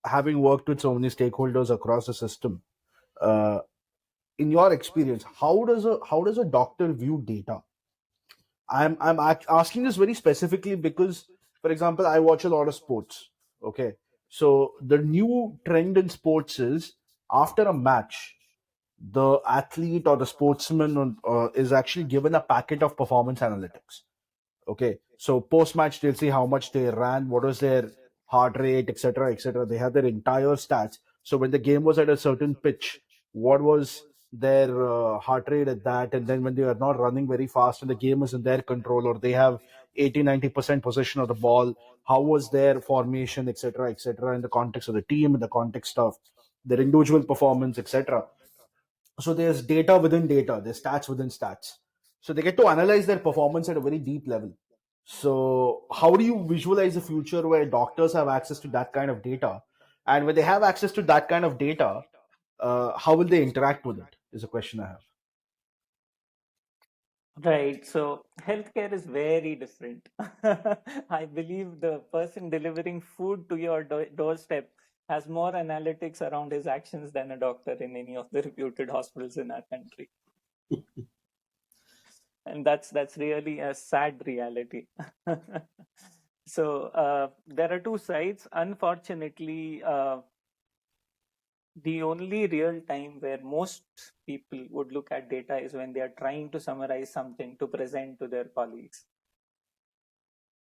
having worked with so many stakeholders across the system, uh, in your experience, how does a doctor view data? Asking this very specifically because, for example, I watch a lot of sports. Okay, so the new trend in sports is after a match, the athlete or the sportsman is actually given a packet of performance analytics. Okay, so post match they'll see how much they ran, what was their heart rate, etc., etc. They have their entire stats. So when the game was at a certain pitch, what was their heart rate at that, and then when they are not running very fast and the game is in their control, or they have 80-90% possession of the ball, how was their formation, etc., etc., in the context of the team, in the context of their individual performance, etc. So there's data within data, there's stats within stats. So they get to analyze their performance at a very deep level. So how do you visualize a future where doctors have access to that kind of data? And when they have access to that kind of data, how will they interact with it? Is a question I have. Right. So healthcare is very different. I believe the person delivering food to your doorstep has more analytics around his actions than a doctor in any of the reputed hospitals in our country. And that's really a sad reality. So there are two sides. Unfortunately, the only real time where most people would look at data is when they are trying to summarize something to present to their colleagues.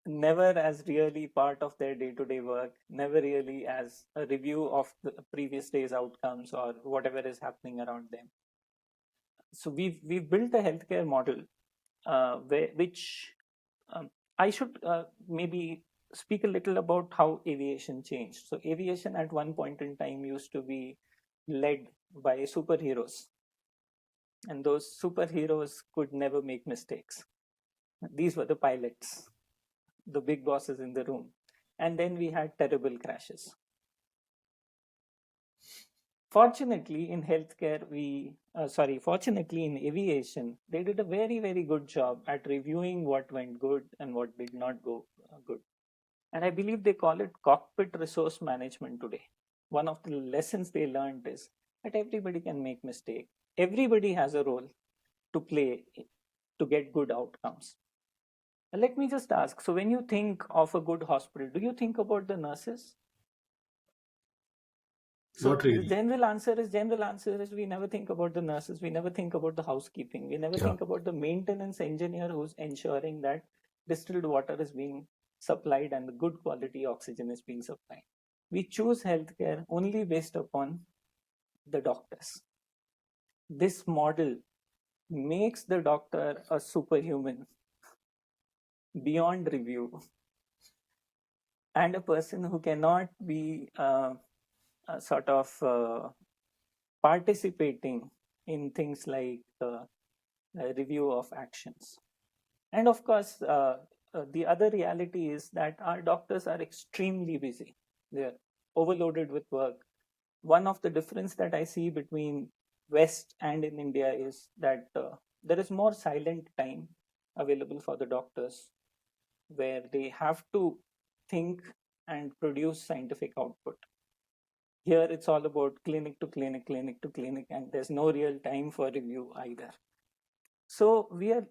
Never as really part of their day-to-day work, never really as a review of the previous day's outcomes or whatever is happening around them. So we've built a healthcare model which I should maybe speak a little about how aviation changed. So aviation at one point in time used to be led by superheroes, and those superheroes could never make mistakes. These were the pilots, the big bosses in the room. And then we had terrible crashes. Fortunately, in healthcare, fortunately, in aviation, they did a very, very good job at reviewing what went good and what did not go good. And I believe they call it cockpit resource management today. One of the lessons they learned is that everybody can make mistake. Everybody has a role to play to get good outcomes. Let me just ask, so when you think of a good hospital, do you think about the nurses? So Not the really. general answer is we never think about the nurses, we never think about the housekeeping, we never Yeah. think about the maintenance engineer who's ensuring that distilled water is being supplied and the good quality oxygen is being supplied. We choose healthcare only based upon the doctors. This model makes the doctor a superhuman beyond review and a person who cannot be sort of participating in things like review of actions. And of course, the other reality is that our doctors are extremely busy. They're overloaded with work. One of the difference that I see between West and in India is that there is more silent time available for the doctors where they have to think and produce scientific output. Here it's all about clinic to clinic, clinic to clinic, and there's no real time for review either. So we are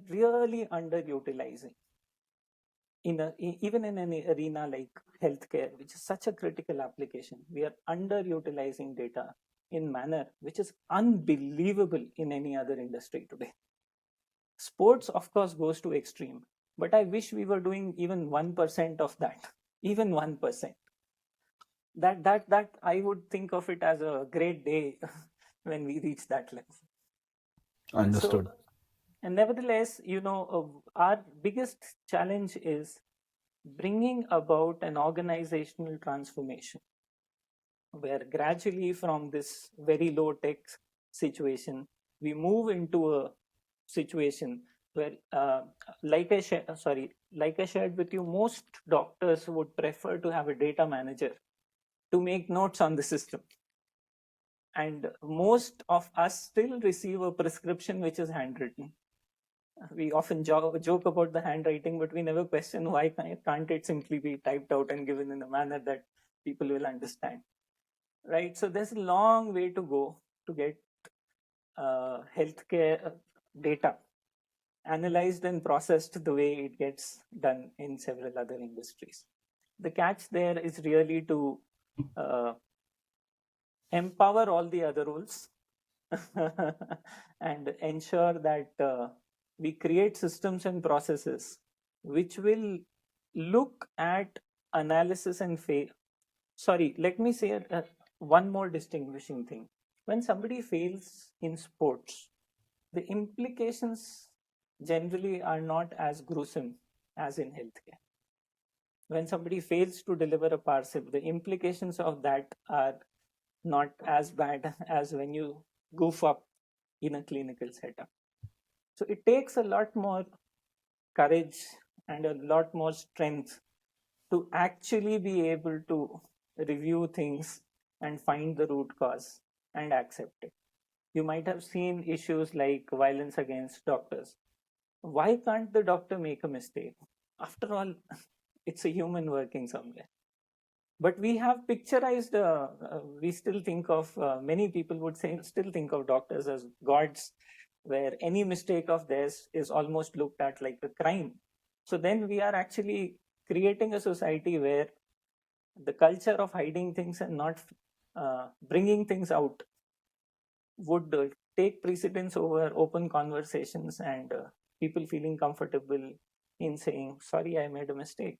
really underutilizing even in an arena like healthcare, which is such a critical application. We are underutilizing data in manner which is unbelievable in any other industry today. Sports, of course, goes to extreme, but I wish we were doing even 1% of that, even 1%. That I would think of it as a great day when we reach that level. So, Understood. and nevertheless, our biggest challenge is bringing about an organizational transformation where gradually from this very low tech situation, we move into a situation where, like I shared with you, most doctors would prefer to have a data manager to make notes on the system. And most of us still receive a prescription which is handwritten. We often joke about the handwriting, but we never question why can't it simply be typed out and given in a manner that people will understand, right? So there's a long way to go to get healthcare data analyzed and processed the way it gets done in several other industries. The catch there is really to uh, empower all the other roles and ensure that we create systems and processes which will look at analysis and sorry, let me say one more distinguishing thing. When somebody fails in sports, the implications generally are not as gruesome as in healthcare. When somebody fails to deliver a parcel, the implications of that are not as bad as when you goof up in a clinical setup. So it takes a lot more courage and a lot more strength to actually be able to review things and find the root cause and accept it. You might have seen issues like violence against doctors. Why can't the doctor make a mistake? After all, it's a human working somewhere. But we have picturized, we still think of, many people would say, still think of doctors as gods, where any mistake of theirs is almost looked at like a crime. So then we are actually creating a society where the culture of hiding things and not bringing things out would take precedence over open conversations and people feeling comfortable in saying, sorry, I made a mistake.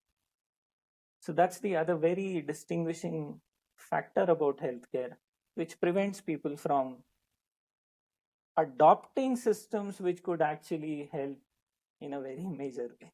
So that's the other very distinguishing factor about healthcare, which prevents people from adopting systems which could actually help in a very major way.